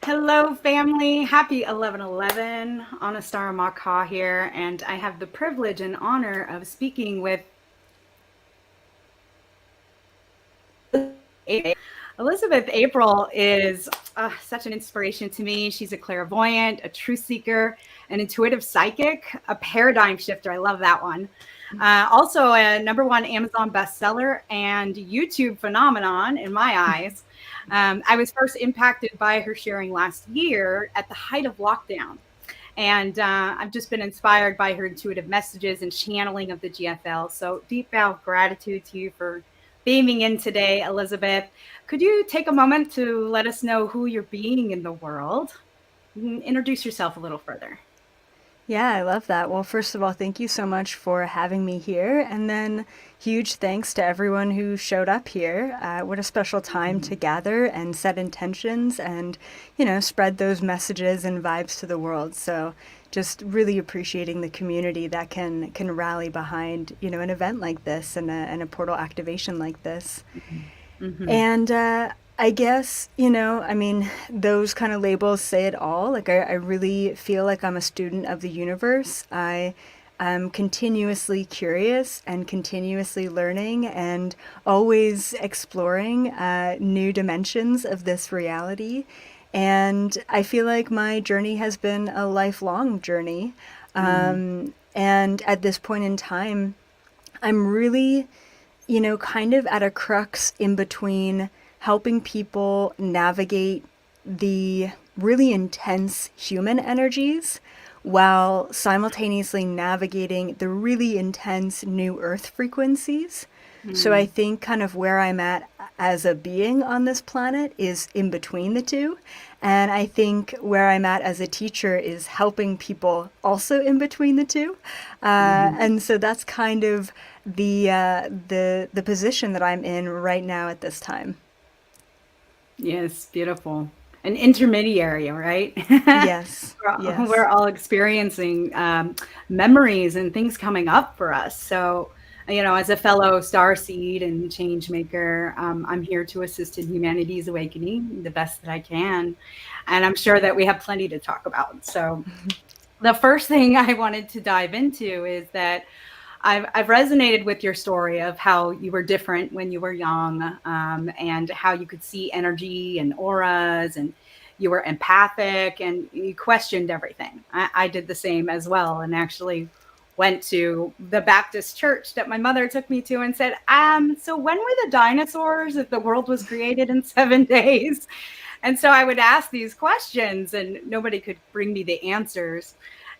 Hello, family. Happy 11/11. Anistara here, and I have the privilege and honor of speaking with Elizabeth. April is such an inspiration to me. She's a clairvoyant, a truth seeker, an intuitive psychic, a paradigm shifter. I love that one. Also, a #1 Amazon bestseller and YouTube phenomenon in my eyes. I was first impacted by her sharing last year at the height of lockdown. And I've just been inspired by her intuitive messages and channeling of the GFL. So, deep bow of gratitude to you for beaming in today, Elizabeth. Could you take a moment to let us know who you're being in the world? Introduce yourself a little further. Yeah, I love that. Well, first of all, thank you so much for having me here. And then huge thanks to everyone who showed up here. What a special time to gather and set intentions and, spread those messages and vibes to the world. So just really appreciating the community that can rally behind, an event like this and a portal activation like this. Mm-hmm. And I guess, those kind of labels say it all. Like, I really feel like I'm a student of the universe. I am continuously curious and continuously learning and always exploring new dimensions of this reality. And I feel like my journey has been a lifelong journey. Mm-hmm. And at this point in time, I'm really kind of at a crux in between helping people navigate the really intense human energies while simultaneously navigating the really intense new earth frequencies. So I think kind of where I'm at as a being on this planet is in between the two. And I think where I'm at as a teacher is helping people also in between the two. Mm-hmm. And so that's kind of the position that I'm in right now at this time. Yes, beautiful. An intermediary, right? Yes, We're yes. all experiencing memories and things coming up for us. So, as a fellow starseed and change maker, I'm here to assist in humanity's awakening the best that I can. And I'm sure that we have plenty to talk about. So, the first thing I wanted to dive into is that I've resonated with your story of how you were different when you were young, and how you could see energy and auras, and you were empathic and you questioned everything. I did the same as well, and actually went to the Baptist church that my mother took me to and said, so when were the dinosaurs if the world was created in 7 days? And so I would ask these questions and nobody could bring me the answers.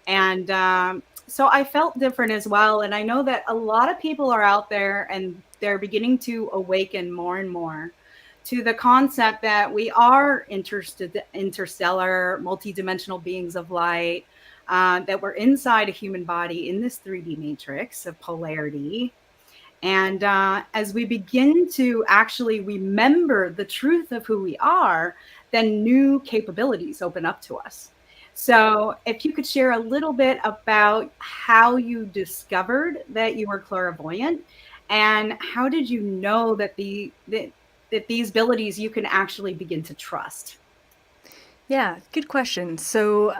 And so I felt different as well. And I know that a lot of people are out there and they're beginning to awaken more and more to the concept that we are interstellar, multidimensional beings of light, that we're inside a human body in this 3D matrix of polarity. And as we begin to actually remember the truth of who we are, then new capabilities open up to us. So, if you could share a little bit about how you discovered that you were clairvoyant, and how did you know that these abilities you can actually begin to trust? Yeah, good question. So,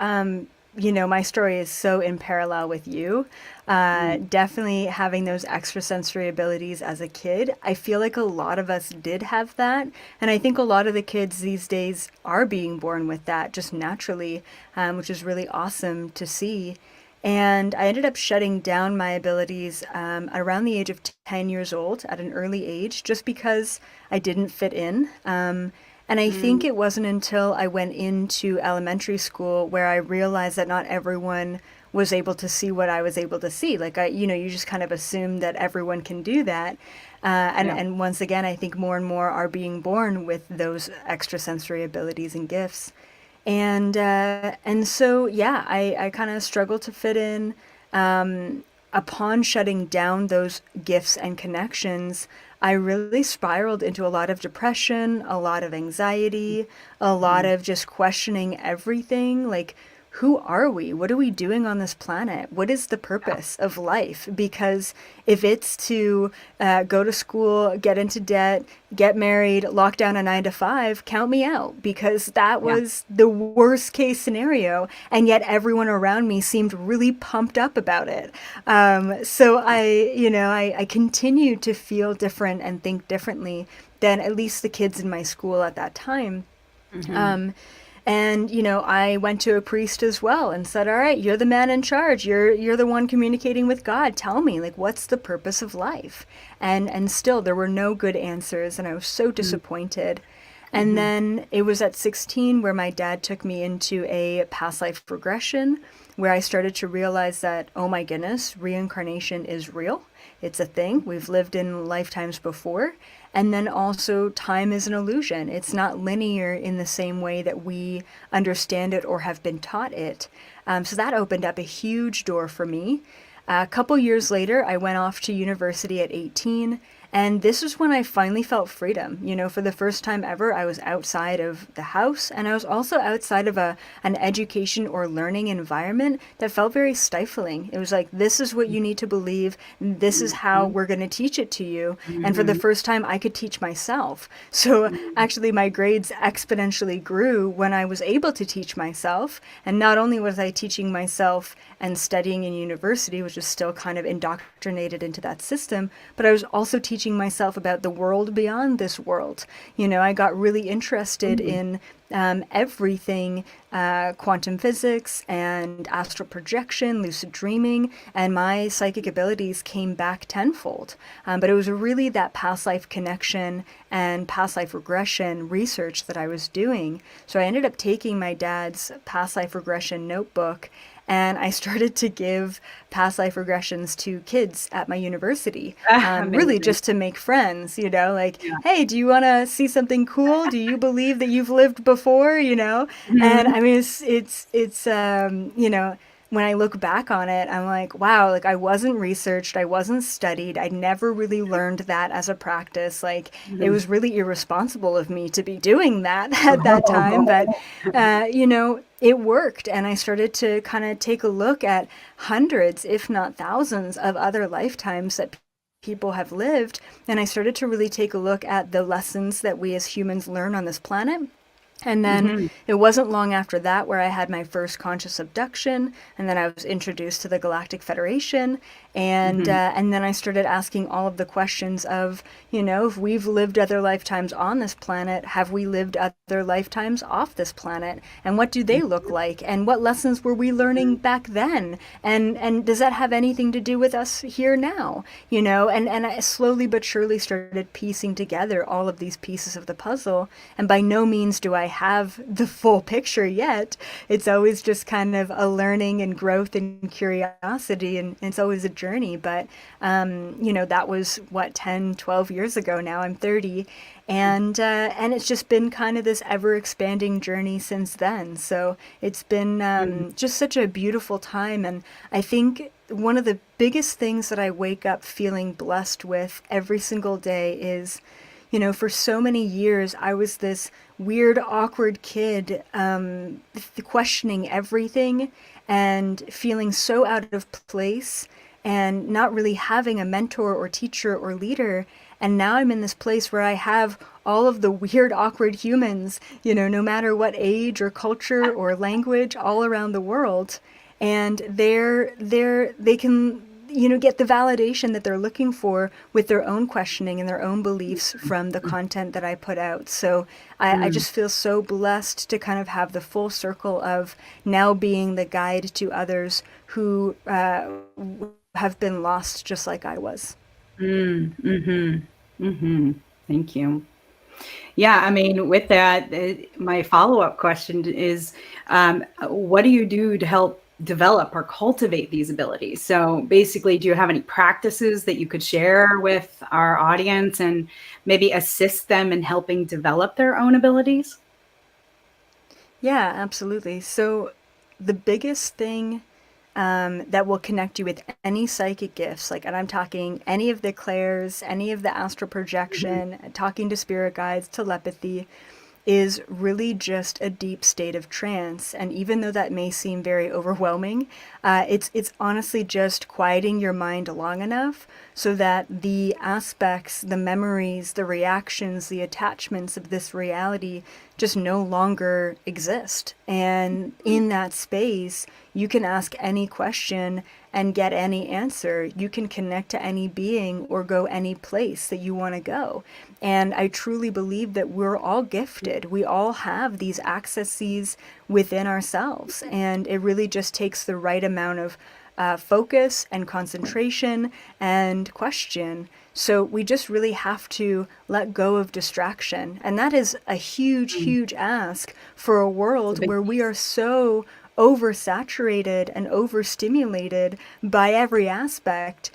my story is so in parallel with you. Mm, Definitely having those extrasensory abilities as a kid. I feel like a lot of us did have that. And I think a lot of the kids these days are being born with that just naturally, which is really awesome to see. And I ended up shutting down my abilities around the age of 10 years old at an early age just because I didn't fit in. And I think mm, it wasn't until I went into elementary school where I realized that not everyone was able to see what I was able to see. Like you just kind of assume that everyone can do that. yeah. And once again, I think more and more are being born with those extrasensory abilities and gifts. And so yeah, I kind of struggled to fit in. Upon shutting down those gifts and connections, I really spiraled into a lot of depression, a lot of anxiety, a lot Mm, of just questioning everything. Like, who are we? What are we doing on this planet? What is the purpose of life? Because if it's to go to school, get into debt, get married, lock down a 9 to 5, count me out, because that Yeah. was the worst case scenario. And yet everyone around me seemed really pumped up about it. So I continued to feel different and think differently than at least the kids in my school at that time. Hmm. Um, and I went to a priest as well and said, "All right, you're the man in charge. You're the one communicating with God. Tell me, like, what's the purpose of life?" And still there were no good answers, and I was so disappointed. And Hmm. then it was at 16 where my dad took me into a past life regression, where I started to realize that, oh my goodness, reincarnation is real. It's a thing. We've lived in lifetimes before. And then also, time is an illusion. It's not linear in the same way that we understand it or have been taught it. So that opened up a huge door for me. A couple years later, I went off to university at 18, and this was when I finally felt freedom. For the first time ever, I was outside of the house, and I was also outside of an education or learning environment that felt very stifling. It was like, this is what you need to believe, this is how we're going to teach it to you. And for the Hmm. first time, I could teach myself. So actually, my grades exponentially grew when I was able to teach myself. And not only was I teaching myself and studying in university, which is still kind of indoctrinated into that system, but I was also teaching myself about the world beyond this world. I got really interested in everything, quantum physics and astral projection, lucid dreaming, and my psychic abilities came back tenfold. But it was really that past life connection and past life regression research that I was doing. So I ended up taking my dad's past life regression notebook, and I started to give past life regressions to kids at my university, really Amazing. just to make friends, like, Yeah. hey, do you want to see something cool? Do you believe that you've lived before, And Mhm. I mean, when I look back on it, I'm like, wow, like I wasn't researched, I wasn't studied, I never really learned that as a practice. Like it Mhm. was really irresponsible of me to be doing that at that time, but it worked, and I started to kind of take a look at hundreds, if not thousands, of other lifetimes that people have lived, and I started to really take a look at the lessons that we as humans learn on this planet. And then Mhm. it wasn't long after that where I had my first conscious abduction, and then I was introduced to the Galactic Federation, Mhm. and then I started asking all of the questions of, if we've lived other lifetimes on this planet, have we lived other lifetimes off this planet, and what do they look like, and what lessons were we learning back then, and does that have anything to do with us here now, and I slowly but surely started piecing together all of these pieces of the puzzle, and by no means do I have the full picture yet. It's always just kind of a learning and growth and curiosity, and it's always a journey. But, that was what, 10, 12 years ago now. I'm 30. And it's just been kind of this ever expanding journey since then. So it's been Mhm. just such a beautiful time. And I think one of the biggest things that I wake up feeling blessed with every single day is, for so many years, I was this weird, awkward kid, questioning everything and feeling so out of place and not really having a mentor or teacher or leader. And now I'm in this place where I have all of the weird, awkward humans, no matter what age or culture or language, all around the world. And they can get the validation that they're looking for with their own questioning and their own beliefs from the content that I put out. So I Mhm. just feel so blessed to kind of have the full circle of now being the guide to others who have been lost just like I was. Mm. Mhm. Mhm. Thank you. Yeah, I mean, with that, my follow-up question is, what do you do to help develop or cultivate these abilities? So basically, do you have any practices that you could share with our audience and maybe assist them in helping develop their own abilities? Yeah, absolutely. So the biggest thing that will connect you with any psychic gifts, like, and I'm talking any of the clairs, any of the astral Mhm. projection, talking to spirit guides, telepathy, is really just a deep state of trance. And even though that may seem very overwhelming, it's honestly just quieting your mind long enough so that the aspects, the memories, the reactions, the attachments of this reality just no longer exist. And in that space, you can ask any question and get any answer. You can connect to any being or go any place that you want to go. And I truly believe that we're all gifted. We all have these accesses within ourselves. And it really just takes the right amount of focus and concentration and question. So we just really have to let go of distraction. And that is a huge, huge ask for a It's a world big where we piece. are so oversaturated and overstimulated by every aspect.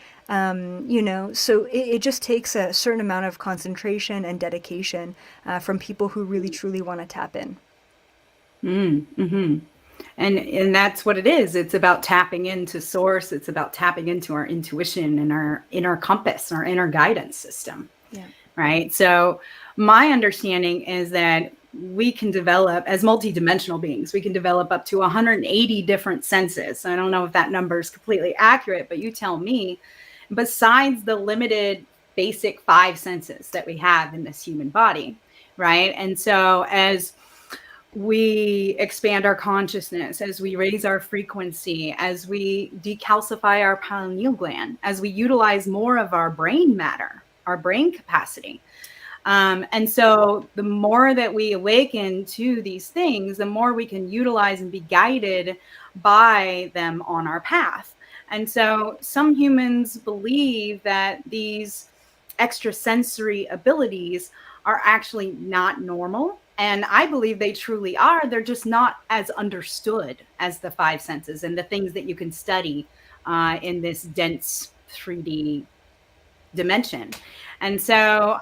So it just takes a certain amount of concentration and dedication from people who really truly want to tap in. Mm-hmm. And that's what it is. It's about tapping into source. It's about tapping into our intuition and our inner compass, our inner guidance system, Yeah. right? So my understanding is that we can develop as multidimensional beings. We can develop up to 180 different senses. I don't know if that number is completely accurate, but you tell me. Besides the limited basic five senses that we have in this human body, right? And so as we expand our consciousness, as we raise our frequency, as we decalcify our pineal gland, as we utilize more of our brain matter, our brain capacity. And so the more that we awaken to these things, the more we can utilize and be guided by them on our path. And so some humans believe that these extrasensory abilities are actually not normal. And I believe they truly are. They're just not as understood as the five senses and the things that you can study in this dense 3D dimension. And so,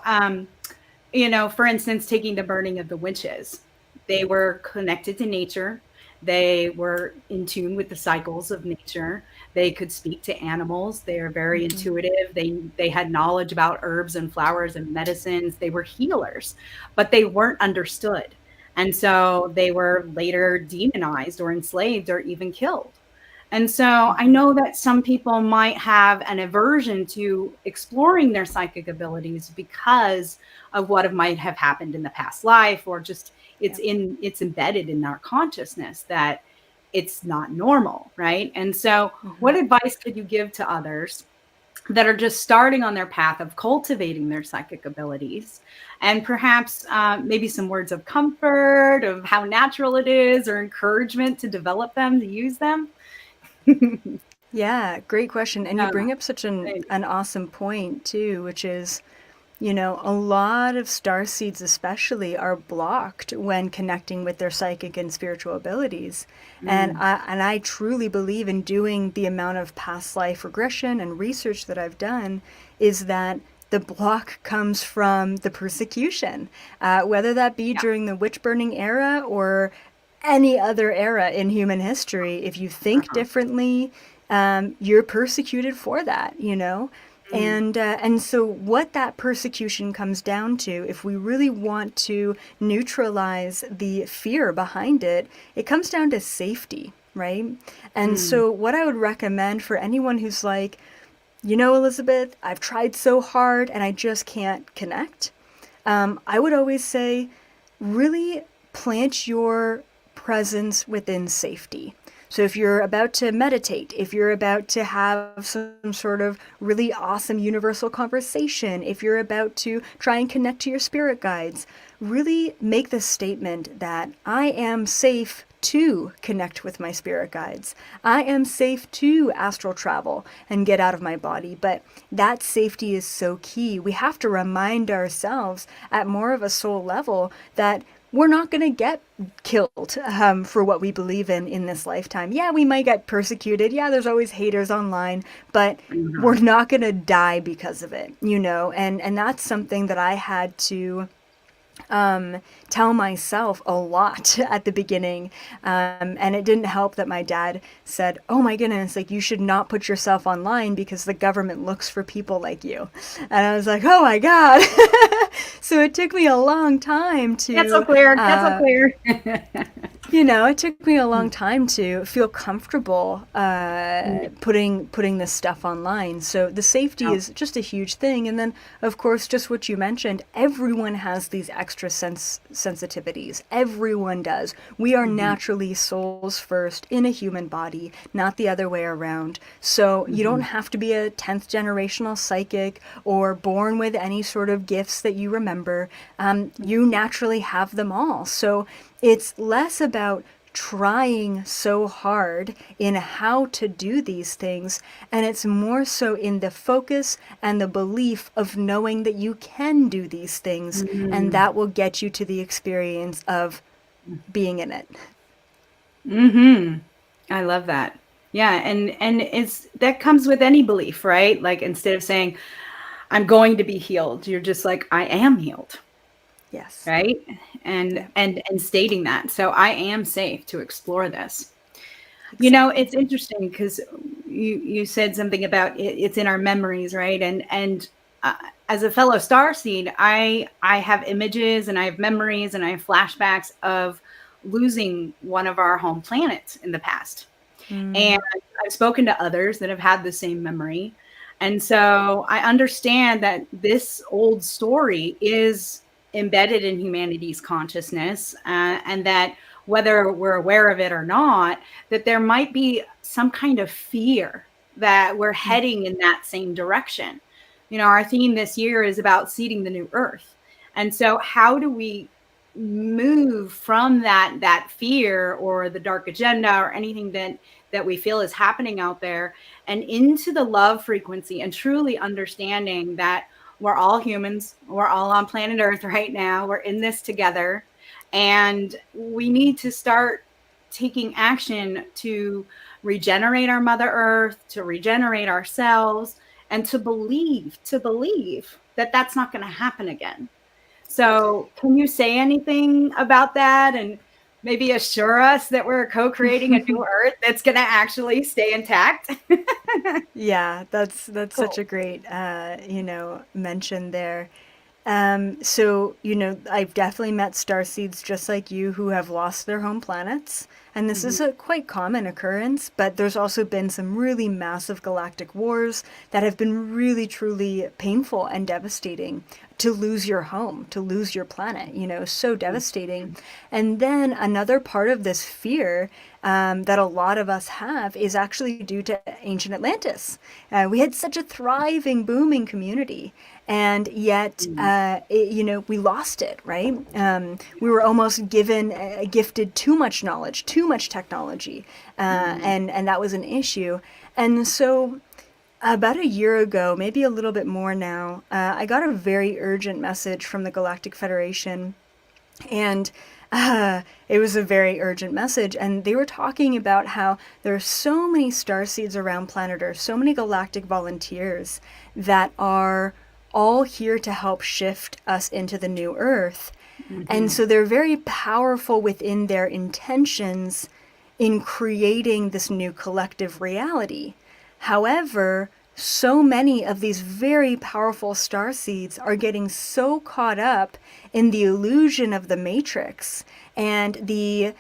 for instance, taking the burning of the witches, they were connected to nature. They were in tune with the cycles of nature. They could speak to animals. They are very Mm-hmm. intuitive. They had knowledge about herbs and flowers and medicines. They were healers, but they weren't understood. And so they were later demonized or enslaved or even killed. And so I Mm-hmm. know that some people might have an aversion to exploring their psychic abilities because of what might have happened in the past life, or just Yeah. it's embedded in our consciousness that it's not normal, right? And so Mm-hmm. what advice could you give to others that are just starting on their path of cultivating their psychic abilities, and perhaps maybe some words of comfort of how natural it is or encouragement to develop them, to use them? Yeah, great question. And you Yeah, bring up such thanks. an awesome point too, which is, a lot of star seeds especially are blocked when connecting with their psychic and spiritual abilities. And Mm, I truly believe in doing the amount of past life regression and research that I've done is that the block comes from the persecution, whether that be yeah. during the witch burning era or any other era in human history. If you think Uh-huh. differently, you're persecuted for that. Mm, And so what that persecution comes down to, if we really want to neutralize the fear behind it, it comes down to safety, right? And mm, so what I would recommend for anyone who's like, Elizabeth, I've tried so hard and I just can't connect. I would always say, really plant your presence within safety. So if you're about to meditate, if you're about to have some sort of really awesome universal conversation, if you're about to try and connect to your spirit guides, really make the statement that I am safe to connect with my spirit guides. I am safe to astral travel and get out of my body. But that safety is so key. We have to remind ourselves at more of a soul level that we're not going to get killed for what we believe in this lifetime. Yeah, we might get persecuted. Yeah, there's always haters online, but we're mhm. not going to die because of it, And that's something that I had to tell myself a lot at the beginning. And it didn't help that my dad said, "Oh my goodness, like you should not put yourself online because the government looks for people like you." And I was like, "Oh my God." So it took me a long time That's so to, clear. That's so clear. it took me a long time to feel comfortable putting this stuff online. So the safety Yeah. is just a huge thing. And then, of course, just what you mentioned, everyone has these extra sensitivities. Everyone does. We are naturally souls first in a human body, not the other way around. So you don't have to be a 10th generational psychic or born with any sort of gifts that you remember. You naturally have them all. So it's less about trying so hard in how to do these things, and it's more so in the focus and the belief of knowing that you can do these things, and that will get you to the experience of being in it. I love that. Yeah, and it's that comes with any belief, right? Like instead of saying I'm going to be healed, you're just like I am healed, Yes. right? And Yeah, and stating that. So I am safe to explore this. You know, exactly. it's interesting because you said something about it's in our memories, right? And uh, as a fellow starseed, I have images and I have memories and I have flashbacks of losing one of our home planets in the past. And Mm, I've spoken to others that have had the same memory. And so I understand that this old story is embedded in humanity's consciousness, and that whether we're aware of it or not, that there might be some kind of fear that we're heading in that same direction. You know, our theme this year is about seeding the new earth. And so how do we move from that fear or the dark agenda or anything that we feel is happening out there and into the love frequency and truly understanding that we're all humans, we're all on planet Earth right now, we're in this together, and we need to start taking action to regenerate our Mother Earth, to regenerate ourselves, and to believe that that's not going to happen again. So, can you say anything about that and maybe assure us that we're co-creating a new Earth that's going to actually stay intact? yeah, that's such Cool. a great mention there. So, I've definitely met starseeds just like you who have lost their home planets. And this is Mhm. a quite common occurrence, but there's also been some really massive galactic wars that have been really, truly painful and devastating. To lose your home, to lose your planet, so devastating. And then another part of this fear that a lot of us have is actually due to ancient Atlantis. We had such a thriving, booming community, and yet, Mhm. we lost it, right? We were almost gifted too much knowledge, too much technology, Mhm. and that was an issue. And so, about a year ago, maybe a little bit more now, I got a very urgent message from the Galactic Federation, and it was a very urgent message. And they were talking about how there are so many starseeds around planet Earth, so many galactic volunteers that are all here to help shift us into the new Earth. And Mhm. so they're very powerful within their intentions in creating this new collective reality. However, so many of these very powerful star seeds are getting so caught up in the illusion of the matrix and the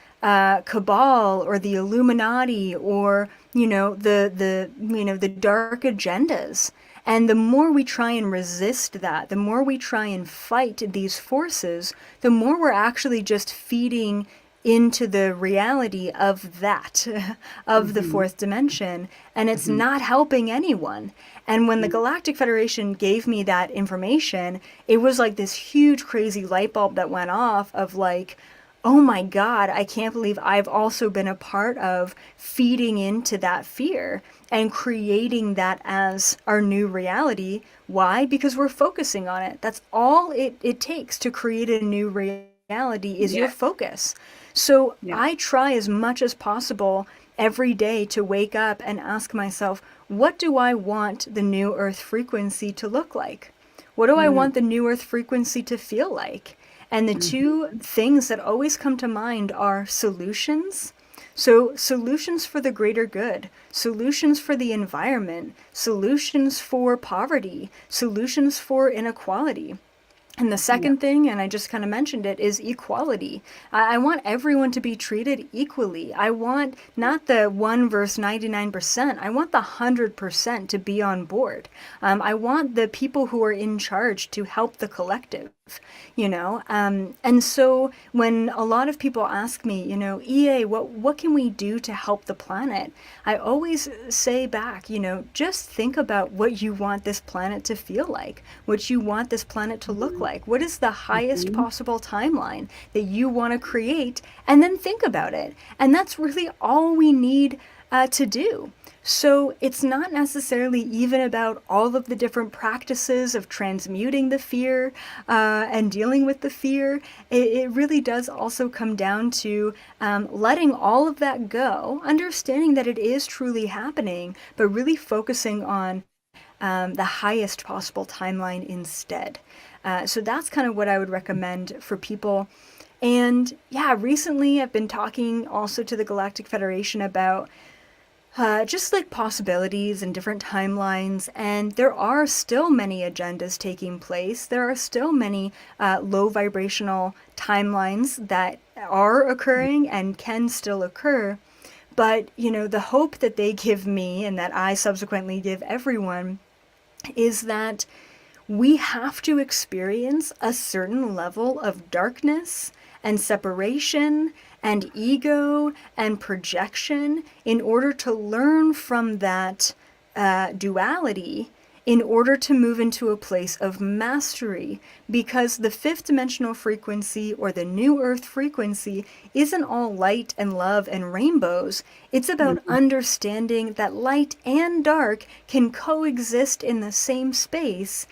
cabal or the Illuminati or the dark agendas. And the more we try and resist that, the more we try and fight these forces, the more we're actually just feeding into the reality of that, of the Mhm. fourth dimension, and it's Mhm. not helping anyone. And when the Yeah. Galactic Federation gave me that information, it was like this huge, crazy light bulb that went off of like, oh my God, I can't believe I've also been a part of feeding into that fear and creating that as our new reality. Why? Because we're focusing on it. That's all it takes to create a new reality is your Yes. focus. So Yeah. I try as much as possible every day to wake up and ask myself, what do I want the new earth frequency to look like? What do I Mm. want the new earth frequency to feel like? And the two things that always come to mind are solutions. So, solutions for the greater good, solutions for the environment, solutions for poverty, solutions for inequality. And the Yeah. second thing, and I just kind of mentioned it, is equality. I want everyone to be treated equally. I want not the 1 versus 99%. I want the 100% to be on board. I want the people who are in charge to help the collective, you know? And so when a lot of people ask me, you know, EA, what can we do to help the planet? I always say back, you know, just think about what you want this planet to feel like, what you want this planet to look like. What is the highest Mhm. possible timeline that you want to create? And then think about it. And that's really all we need to do. So it's not necessarily even about all of the different practices of transmuting the fear and dealing with the fear. It really does also come down to letting all of that go, understanding that it is truly happening, but really focusing on the highest possible timeline instead. So that's kind of what I would recommend for people. And yeah, recently I've been talking also to the Galactic Federation about just like possibilities and different timelines, and there are still many agendas taking place. There are still many low vibrational timelines that are occurring and can still occur. But, you know, the hope that they give me and that I subsequently give everyone is that we have to experience a certain level of darkness and separation and ego and projection in order to learn from that duality, in order to move into a place of mastery. Because the fifth dimensional frequency, or the new earth frequency, isn't all light and love and rainbows. It's about Mhm. understanding that light and dark can coexist in the same space,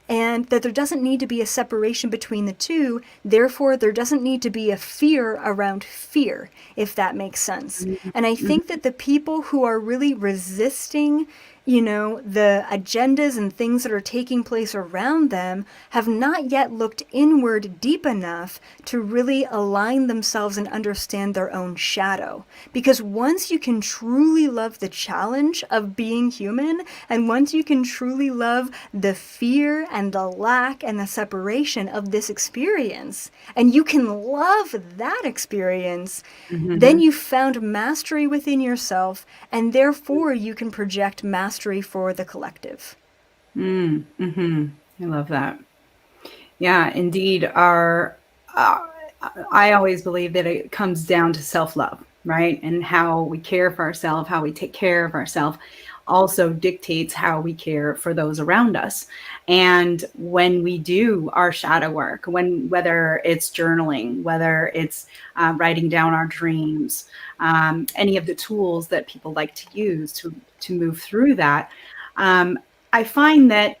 and that there doesn't need to be a separation between the two. Therefore, there doesn't need to be a fear around fear, if that makes sense. Mhm. And I think Mhm. that the people who are really resisting, you know, the agendas and things that are taking place around them have not yet looked inward deep enough to really align themselves and understand their own shadow. Because once you can truly love the challenge of being human, and once you can truly love the fear and the lack and the separation of this experience, and you can love that experience, then Mhm. you've found mastery within yourself, and therefore you can project mastery for the collective. Mm. Mhm. I love that. Yeah, indeed. Uh, I always believe that it comes down to self-love, right? And how we care for ourselves, how we take care of ourselves, also dictates how we care for those around us. And when we do our shadow work, whether it's journaling, whether it's writing down our dreams, any of the tools that people like to use to move through that, um, I find that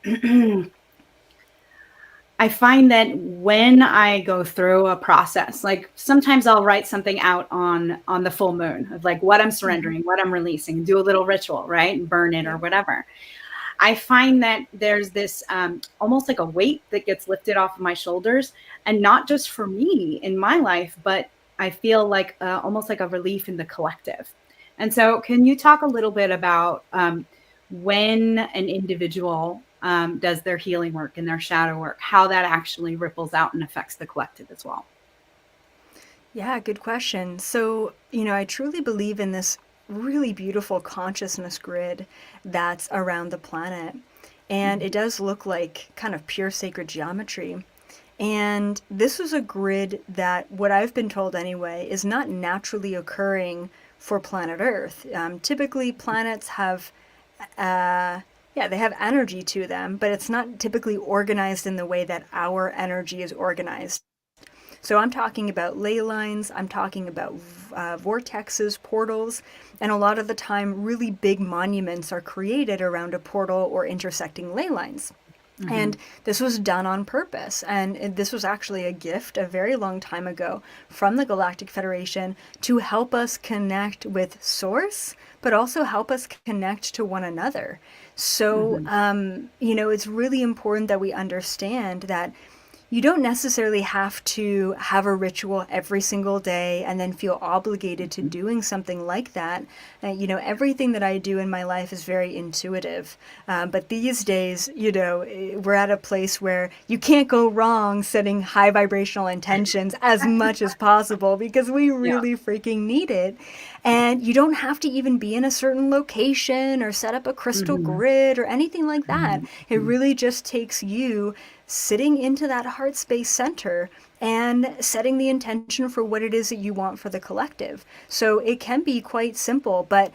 I find that when I go through a process, like sometimes I'll write something out on the full moon of like what I'm Mm-hmm. surrendering, what I'm releasing, do a little ritual, right? And burn it or Yeah. whatever. I find that there's this almost like a weight that gets lifted off of my shoulders, and not just for me in my life, but I feel like almost like a relief in the collective. And so, can you talk a little bit about when an individual does their healing work and their shadow work, how that actually ripples out and affects the collective as well? Yeah, good question. So, you know, I truly believe in this really beautiful consciousness grid that's around the planet. And it Mhm. does look like kind of pure sacred geometry. And this was a grid that, what I've been told anyway, is not naturally occurring for planet Earth. Typically, planets have, yeah, they have energy to them, but it's not typically organized in the way that our energy is organized. So I'm talking about ley lines, I'm talking about vortexes, portals, and a lot of the time, really big monuments are created around a portal or intersecting ley lines. And Mhm. this was done on purpose. And this was actually a gift a very long time ago from the Galactic Federation to help us connect with Source, but also help us connect to one another. So, Mhm. you know, it's really important that we understand that you don't necessarily have to have a ritual every single day and then feel obligated to doing something like that. You know, everything that I do in my life is very intuitive. But these days, you know, we're at a place where you can't go wrong setting high vibrational intentions as much as possible because we Yeah. really freaking need it. And you don't have to even be in a certain location or set up a crystal Mhm. grid or anything like that. Mhm. It really just takes you sitting into that heart space center and setting the intention for what it is that you want for the collective. So it can be quite simple, but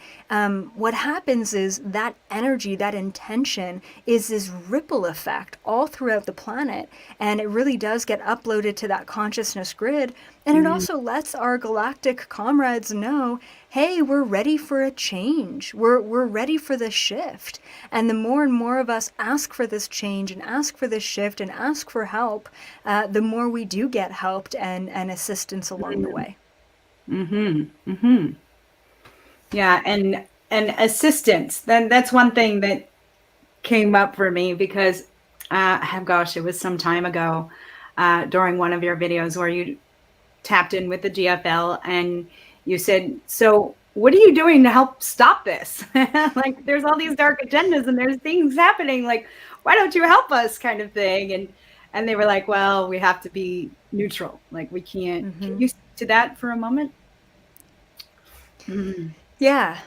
what happens is that energy, that intention, is this ripple effect all throughout the planet, and it really does get uploaded to that consciousness grid. And it Mhm. also lets our galactic comrades know, hey, we're ready for a change. We're ready for the shift. And the more and more of us ask for this change and ask for this shift and ask for help, the more we do get helped and assistance along the way. Mhm. Mhm. Yeah, and assistance. Then that's one thing that came up for me because, gosh, it was some time ago, during one of your videos where you tapped in with the GFL and you said, "So what are you doing to help stop this? Like, there's all these dark agendas and there's things happening. Like, why don't you help us?" kind of thing. And they were like, "Well, we have to be neutral. Like, we can't." Can Hmm. you speak to that for a moment? Mhm. Yeah.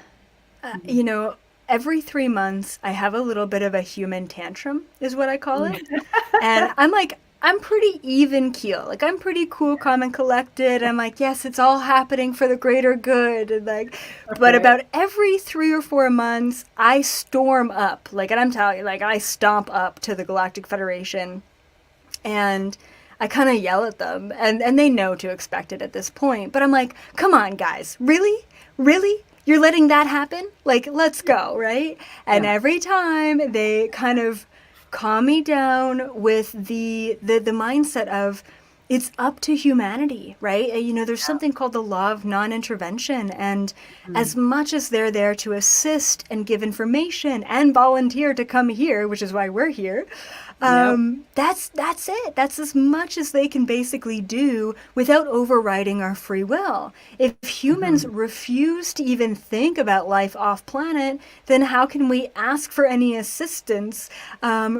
Mhm. You know, every 3 months, I have a little bit of a human tantrum, is what I call Mm. it. And I'm like, I'm pretty even keel. Like, I'm pretty cool, calm, and collected. I'm like, yes, it's all happening for the greater good. And like, but Right. about every 3 or 4 months, I storm up. Like, and I'm telling you, like, I stomp up to the Galactic Federation and I kind of yell at them, and they know to expect it at this point. But I'm like, come on, guys, really? Really? You're letting that happen? Like, let's go, right? And Yeah. every time they kind of calm me down with the mindset of it's up to humanity, right? You know, there's something called the law of non-intervention, and as Mm. much as they're there to assist and give information and volunteer to come here, which is why we're here, Yep. that's it. That's as much as they can basically do without overriding our free will. If humans Mhm. refuse to even think about life off planet, then how can we ask for any assistance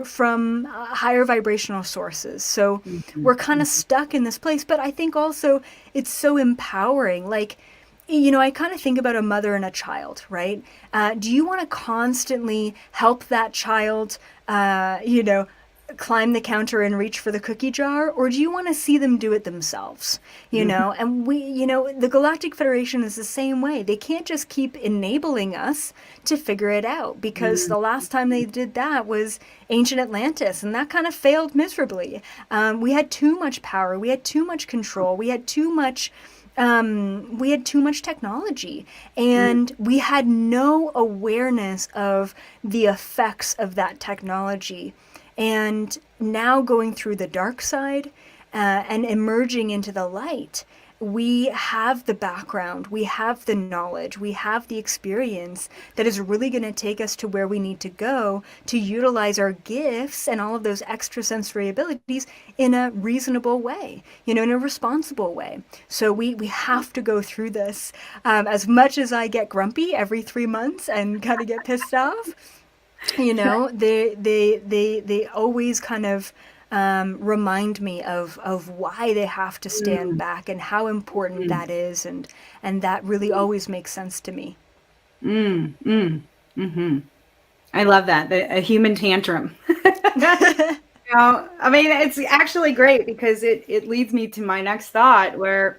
from higher vibrational sources? So Mhm. we're kind of Mhm. stuck in this place. But I think also it's so empowering. Like, you know, I kind of think about a mother and a child, right? Do you want to constantly help that child, you know, climb the counter and reach for the cookie jar, or do you want to see them do it themselves? You Mhm. know, and we, you know, the Galactic Federation is the same way. They can't just keep enabling us to figure it out, because Mhm. the last time they did that was ancient Atlantis, and that kind of failed miserably. We had too much power, we had too much control, we had too much technology, Mhm. and we had no awareness of the effects of that technology. And now going through the dark side and emerging into the light, we have the background, we have the knowledge, we have the experience that is really going to take us to where we need to go to utilize our gifts and all of those extrasensory abilities in a reasonable way, you know, in a responsible way. So we have to go through this. As much as I get grumpy every 3 months and kind of get pissed off, you know, they always kind of remind me of why they have to stand Mm. back and how important Mm. that is, and that really always makes sense to me. Mm. Mm. Mhm. I love that, a human tantrum. I mean, it's actually great because it leads me to my next thought where,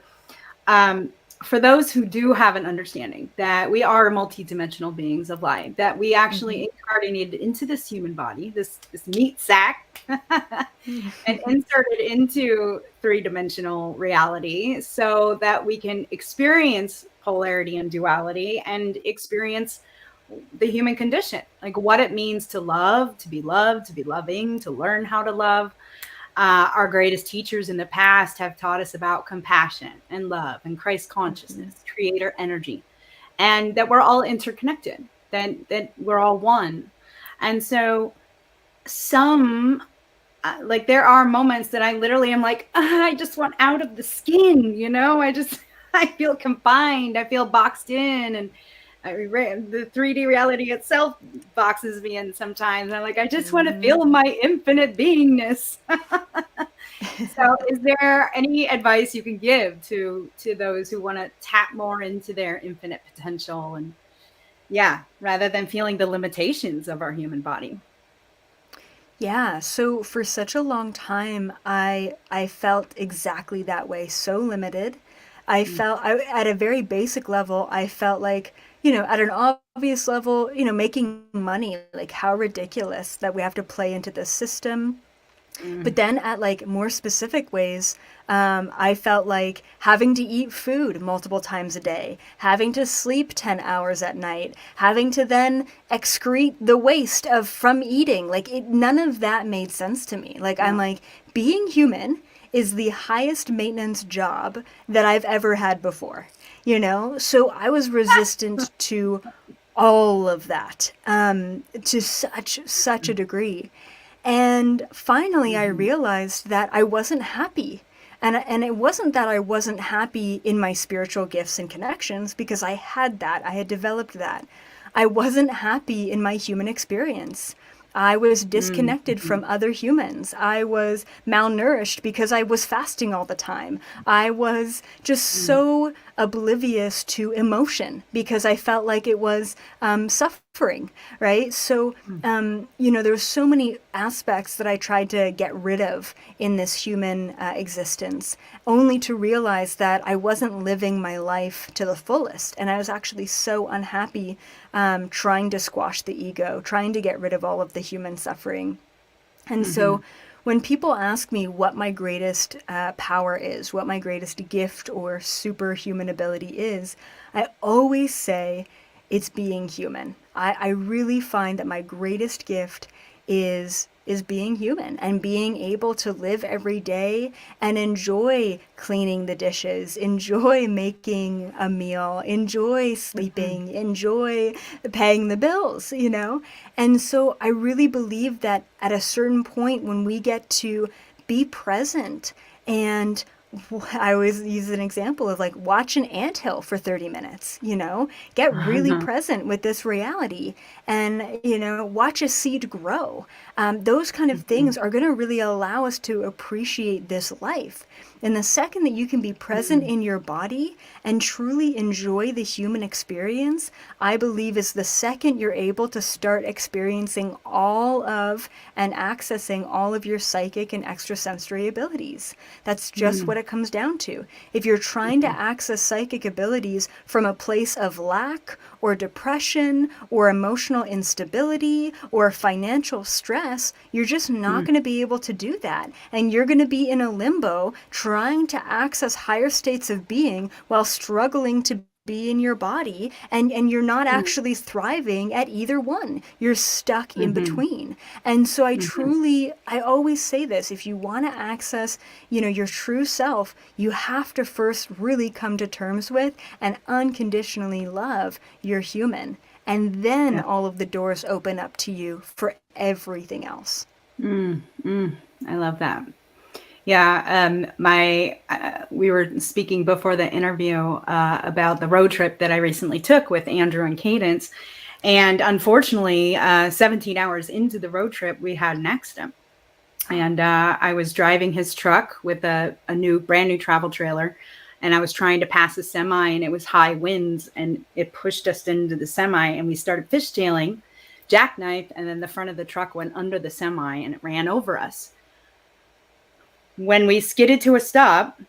um, for those who do have an understanding that we are multidimensional beings of light, that we Hmm. actually incarnated into this human body, this meat sack, and inserted into three-dimensional reality so that we can experience polarity and duality and experience the human condition, like what it means to love, to be loved, to be loving, to learn how to love. Our greatest teachers in the past have taught us about compassion and love and Christ Hmm. consciousness, creator energy, and that we're all interconnected, that we're all one. And so some like there are moments that I literally am like, I just want out of the skin, you know? I feel confined, I feel boxed in, and the 3D reality itself boxes me in sometimes. I'm like, I just want to feel my infinite beingness. So is there any advice you can give to those who want to tap more into their infinite potential, and yeah, rather than feeling the limitations of our human body? Yeah, so for such a long time, I felt exactly that way, so limited. At a very basic level, I felt like, at an obvious level, making money, like how ridiculous that we have to play into the system. But Mm. then at like more specific ways, I felt like having to eat food multiple times a day, having to sleep 10 hours at night, having to then excrete the waste of from eating. None of that made sense to me. I'm No. like, being human is the highest maintenance job that I've ever had before, So I was resistant to all of that, to such a degree. And finally, I Mm-hmm. realized that I wasn't happy. And it wasn't that I wasn't happy in my spiritual gifts and connections, because I had that, I had developed that. I wasn't happy in my human experience. I was disconnected Mm-hmm. from other humans. I was malnourished because I was fasting all the time. I was just so oblivious to emotion because I felt like it was suffering, right? So, there were so many aspects that I tried to get rid of in this human existence, only to realize that I wasn't living my life to the fullest. And I was actually so unhappy trying to squash the ego, trying to get rid of all of the human suffering. And Mm-hmm. so when people ask me what my greatest power is, what my greatest gift or superhuman ability is, I always say it's being human. I really find that my greatest gift is being human and being able to live every day and enjoy cleaning the dishes, enjoy making a meal, enjoy Mm-hmm. sleeping, enjoy paying the bills. And so I really believe that at a certain point when we get to be present, and I always use an example of like watch an anthill for 30 minutes, get really present with this reality and, watch a seed grow. Those kind of Mm-hmm. things are going to really allow us to appreciate this life. And the second that you can be present in your body and truly enjoy the human experience, I believe is the second you're able to start experiencing all of and accessing all of your psychic and extrasensory abilities. That's just what it comes down to. If you're trying to Mm-hmm. access psychic abilities from a place of lack or depression or emotional instability or financial stress, you're just not going to be able to do that. And you're going to be in a limbo trying to access higher states of being while struggling to be in your body, and you're not actually thriving at either one. You're stuck in Mm-hmm. between. And so Mm-hmm. I always say this, if you want to access, your true self, you have to first really come to terms with and unconditionally love your human. And then Yeah. all of the doors open up to you for everything else. I love that. Yeah, my we were speaking before the interview about the road trip that I recently took with Andrew and Cadence, and unfortunately, 17 hours into the road trip, we had an accident, and I was driving his truck with a brand new travel trailer, and I was trying to pass a semi, and it was high winds, and it pushed us into the semi, and we started fishtailing, jackknifed, and then the front of the truck went under the semi, and it ran over us. When we skidded to a stop,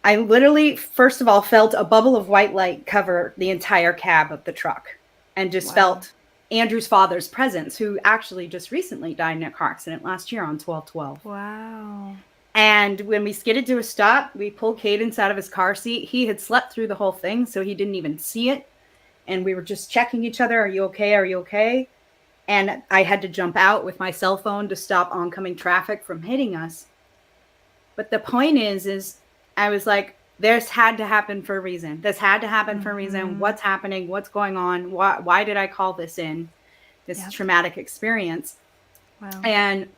I literally, first of all, felt a bubble of white light cover the entire cab of the truck and just Wow. felt Andrew's father's presence, who actually just recently died in a car accident last year on 12/12. Wow. And when we skidded to a stop, we pulled Cadence out of his car seat. He had slept through the whole thing, so he didn't even see it. And we were just checking each other. Are you okay? Are you okay? And I had to jump out with my cell phone to stop oncoming traffic from hitting us. But the point is I was like, this had to happen for a reason. This had to happen for a reason. What's happening? What's going on? Why did I call this in? This Yep. traumatic experience. Wow. And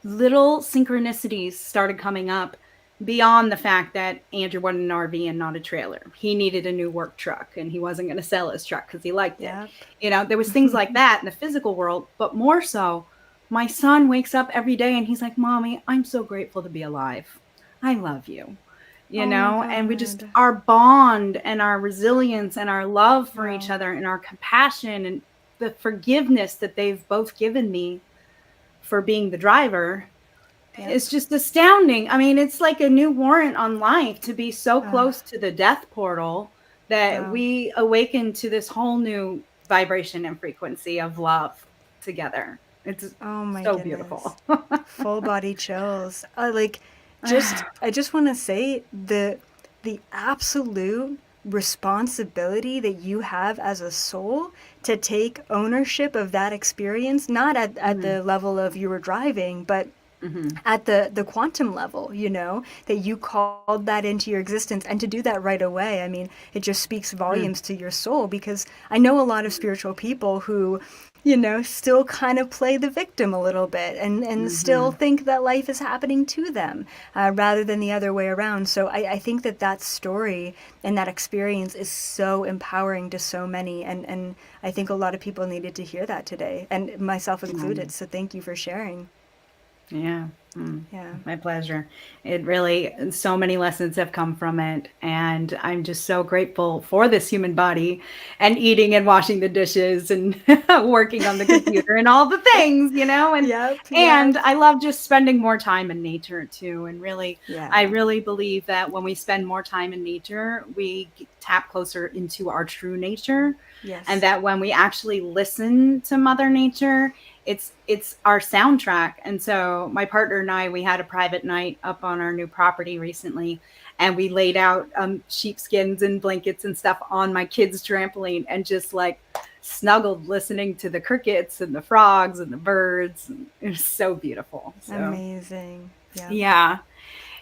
little synchronicities started coming up beyond the fact that Andrew wanted an RV and not a trailer. He needed a new work truck and he wasn't going to sell his truck because he liked it. Yep. There was things like that in the physical world, but more so, my son wakes up every day and he's like, Mommy, I'm so grateful to be alive. I love you. Oh my And we just, God. our bond and our resilience and our love for each Wow. other and our compassion and the forgiveness that they've both given me for being the driver, Yep. it's just astounding. I mean, it's like a new warrant on life to be so Oh, close to the death portal that wow. we awaken to this whole new vibration and frequency of love together. It's Oh my so goodness. beautiful. Full body chills. I just want to say the absolute responsibility that you have as a soul to take ownership of that experience, not at Mm, the level of you were driving, but mhm, at the quantum level, that you called that into your existence, and to do that right away. I mean, it just speaks mm, volumes to your soul, because I know a lot of spiritual people who, still kind of play the victim a little bit, and still mhm. think that life is happening to them, rather than the other way around. So I think that that story and that experience is so empowering to so many. And I think a lot of people needed to hear that today, and myself included. So thank you for sharing. Yeah. Mm, Yeah. my pleasure. It really, so many lessons have come from it. And I'm just so grateful for this human body and eating and washing the dishes and working on the computer and all the things. Yep, And yep. I love just spending more time in nature too. And really, I Yeah. really believe that when we spend more time in nature, we tap closer into our true nature. And Yes. that when we actually listen to Mother Nature, it's our soundtrack. And so my partner and I, we had a private night up on our new property recently, and we laid out sheepskins and blankets and stuff on my kids' trampoline and just like snuggled listening to the crickets and the frogs and the birds. And it was so beautiful. So Amazing. Yep. yeah.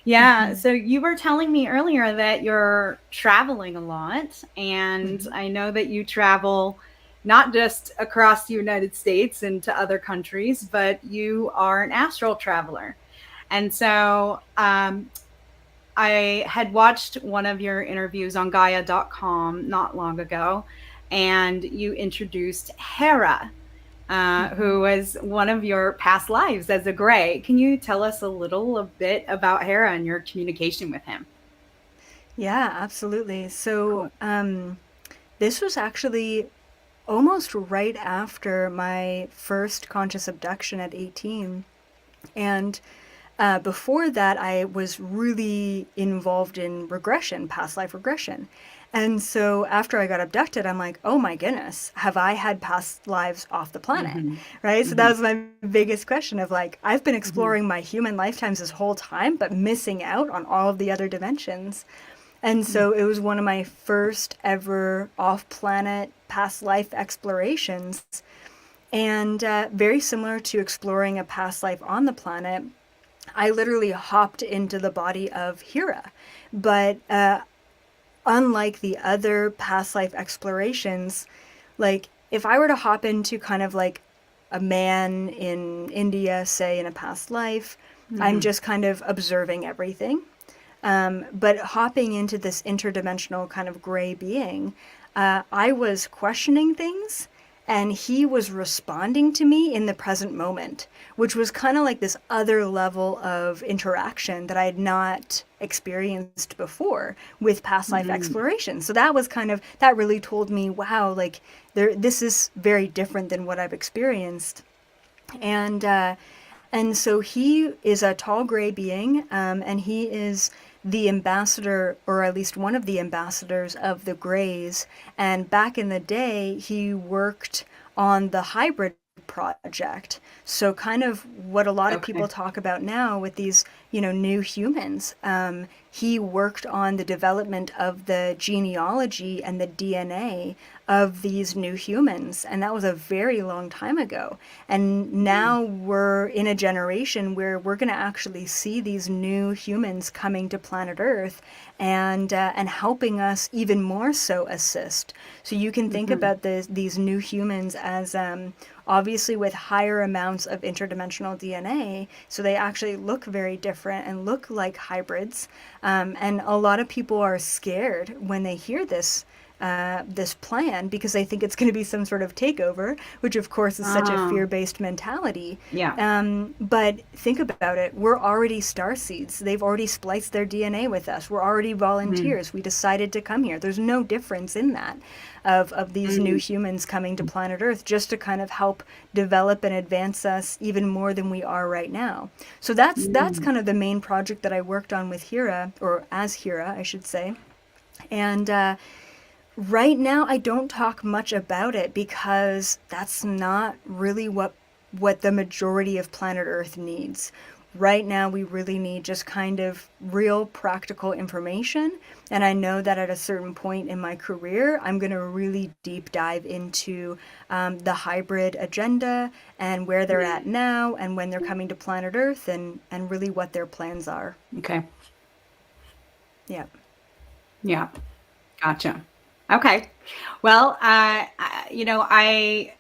Yeah, Hmm. so you were telling me earlier that you're traveling a lot, and Hmm. I know that you travel not just across the United States and to other countries, but you are an astral traveler. And so I had watched one of your interviews on Gaia.com not long ago, and you introduced Hera, Hmm. who was one of your past lives as a gray. Can you tell us a bit about Hera and your communication with him? Yeah, absolutely. So, Cool. this was actually almost right after my first conscious abduction at 18. And before that, I was really involved in regression, past life regression. And so after I got abducted, I'm like, oh my goodness, have I had past lives off the planet? Mhm. Right? So that Mhm. was my biggest question of like, I've been Mhm. exploring my human lifetimes this whole time, but missing out on all of the other dimensions. And Mm. so it was one of my first ever off planet past life explorations. And very similar to exploring a past life on the planet, I literally hopped into the body of Hera. But unlike the other past life explorations, like if I were to hop into kind of like a man in India, say in a past life, I'm Mhm. just kind of observing everything. But hopping into this interdimensional kind of gray being, I was questioning things, and he was responding to me in the present moment, which was kind of like this other level of interaction that I had not experienced before with past life Mhm. exploration. So that was kind of, that really told me, wow, like this is very different than what I've experienced. And and so he is a tall gray being, and he is the ambassador, or at least one of the ambassadors of the Greys. And back in the day, he worked on the hybrid project. So kind of what a lot of people Okay. talk about now with these, new humans. he worked on the development of the genealogy and the DNA of these new humans. And that was a very long time ago. And now we're in a generation where we're going to actually see these new humans coming to planet Earth and helping us even more so assist. So you can think about these new humans as obviously with higher amounts of interdimensional DNA, so they actually look very different and look like hybrids. And a lot of people are scared when they hear this plan because they think it's going to be some sort of takeover, which of course is such a fear-based mentality. Yeah. But think about it. We're already starseeds. They've already spliced their DNA with us. We're already volunteers. We decided to come here. There's no difference in that of these new humans coming to planet Earth just to kind of help develop and advance us even more than we are right now. So that's kind of the main project that I worked on with Hira, or as Hira, I should say. And right now, I don't talk much about it because that's not really what the majority of planet Earth needs. Right now, we really need just kind of real practical information. And I know that at a certain point in my career, I'm going to really deep dive into the hybrid agenda and where they're at now and when they're coming to planet Earth and really what their plans are. Okay. Yeah. Yeah. Gotcha. Okay. Well, I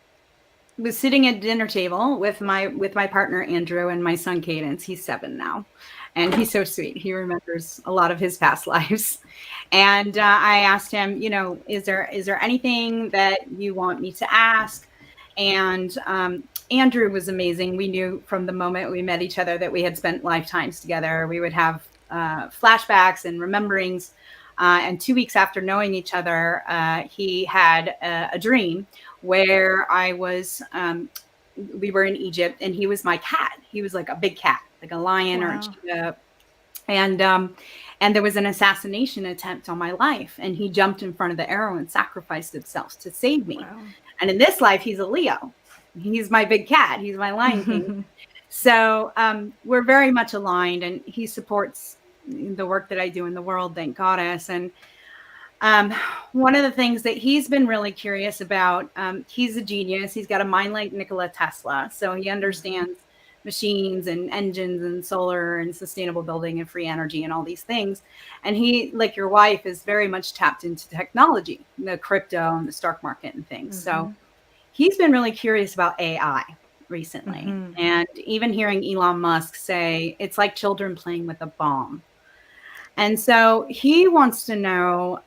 was sitting at dinner table with my partner Andrew and my son Cadence. He's 7 now, and he's so sweet. He remembers a lot of his past lives. And I asked him, is there anything that you want me to ask? And Andrew was amazing. We knew from the moment we met each other that we had spent lifetimes together. We would have flashbacks and rememberings. And 2 weeks after knowing each other, he had a dream where we were in Egypt and he was my cat. He was like a big cat, like a lion or a cheetah. And there was an assassination attempt on my life. And he jumped in front of the arrow and sacrificed himself to save me. Wow. And in this life, he's a Leo. He's my big cat. He's my lion king. So we're very much aligned, and he supports the work that I do in the world, thank goddess. And one of the things that he's been really curious about, he's a genius. He's got a mind like Nikola Tesla. So he understands machines and engines and solar and sustainable building and free energy and all these things. And he, like your wife, is very much tapped into technology, the crypto and the stock market and things. So he's been really curious about AI recently. And even hearing Elon Musk say, it's like children playing with a bomb. And so he wants to know,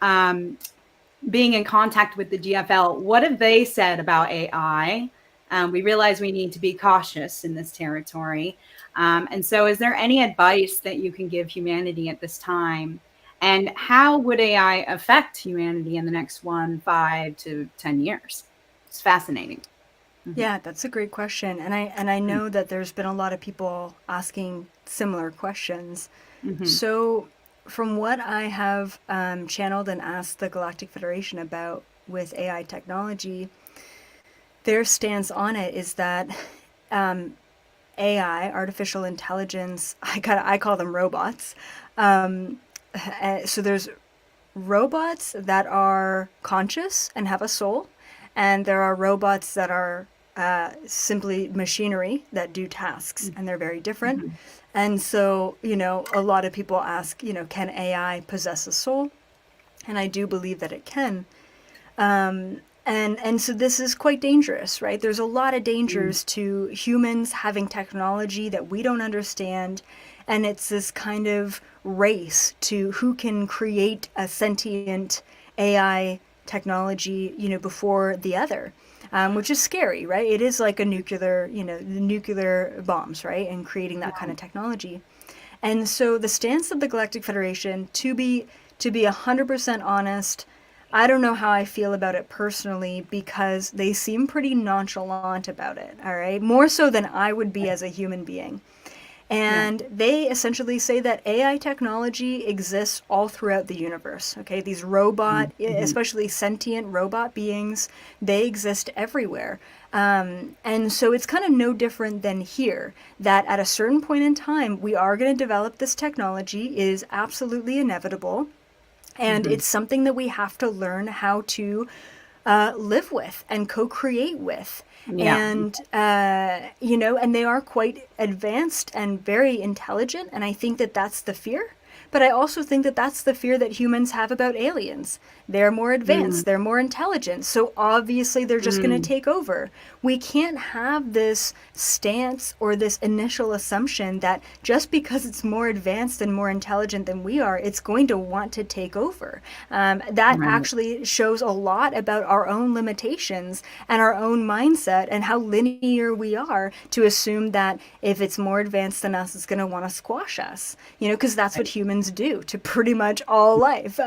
being in contact with the GFL, what have they said about AI? We realize we need to be cautious in this territory. And so is there any advice that you can give humanity at this time? And how would AI affect humanity in the next 1, 5 to 10 years? It's fascinating. Yeah, that's a great question. And I know that there's been a lot of people asking similar questions. So from what I have channeled and asked the Galactic Federation about with AI technology, their stance on it is that AI, artificial intelligence, I call them robots. So there's robots that are conscious and have a soul, and there are robots that are simply machinery that do tasks, and they're very different. And so, a lot of people ask, can AI possess a soul? And I do believe that it can. And so this is quite dangerous, right? There's a lot of dangers to humans having technology that we don't understand. And it's this kind of race to who can create a sentient AI technology, before the other. Which is scary, right? It is like a nuclear bombs, right? And creating that kind of technology. And so the stance of the Galactic Federation, to be 100% honest, I don't know how I feel about it personally because they seem pretty nonchalant about it, all right? More so than I would be as a human being. Yeah. And they essentially say that AI technology exists all throughout the universe. Okay, these robot, Mm-hmm. especially sentient robot beings, they exist everywhere. And so it's kind of no different than here, that at a certain point in time, we are going to develop this technology. It is absolutely inevitable. And Mm-hmm. it's something that we have to learn how to live with and co-create with. Yeah. And you know, and they are quite advanced and very intelligent, and I think that that's the fear. But I also think that that's the fear that humans have about aliens. They're more Mm-hmm. advanced, they're more intelligent, so obviously they're just going to take over. We can't have this stance or this initial assumption that just because it's more advanced and more intelligent than we are, it's going to want to take over. That Right. actually shows a lot about our own limitations and our own mindset and how linear we are to assume that if it's more advanced than us, it's going to want to squash us. You know, because that's what Right. humans do to pretty much all life,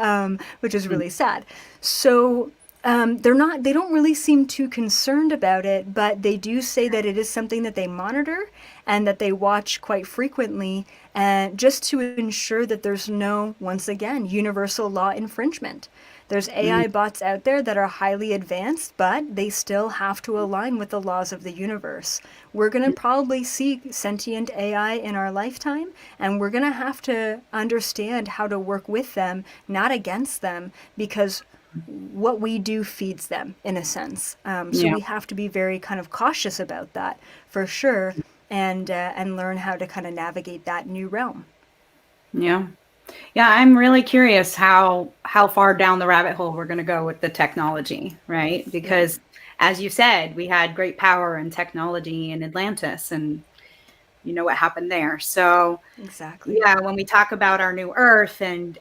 which is really sad. So they don't really seem too concerned about it, but they do say that it is something that they monitor and that they watch quite frequently, and just to ensure that there's no, once again, universal law infringement. There's Mm-hmm. AI bots out there that are highly advanced, but they still have to align with the laws of the universe. We're going to probably see sentient AI in our lifetime, and we're going to have to understand how to work with them, not against them, because what we do feeds them in a sense. So Yeah. we have to be very kind of cautious about that for sure, and learn how to kind of navigate that new realm. Yeah. Yeah, I'm really curious how far down the rabbit hole we're going to go with the technology, right? Yeah, Because as you said, we had great power and technology in Atlantis, and you know what happened there. So, exactly. yeah, when we talk about our new earth and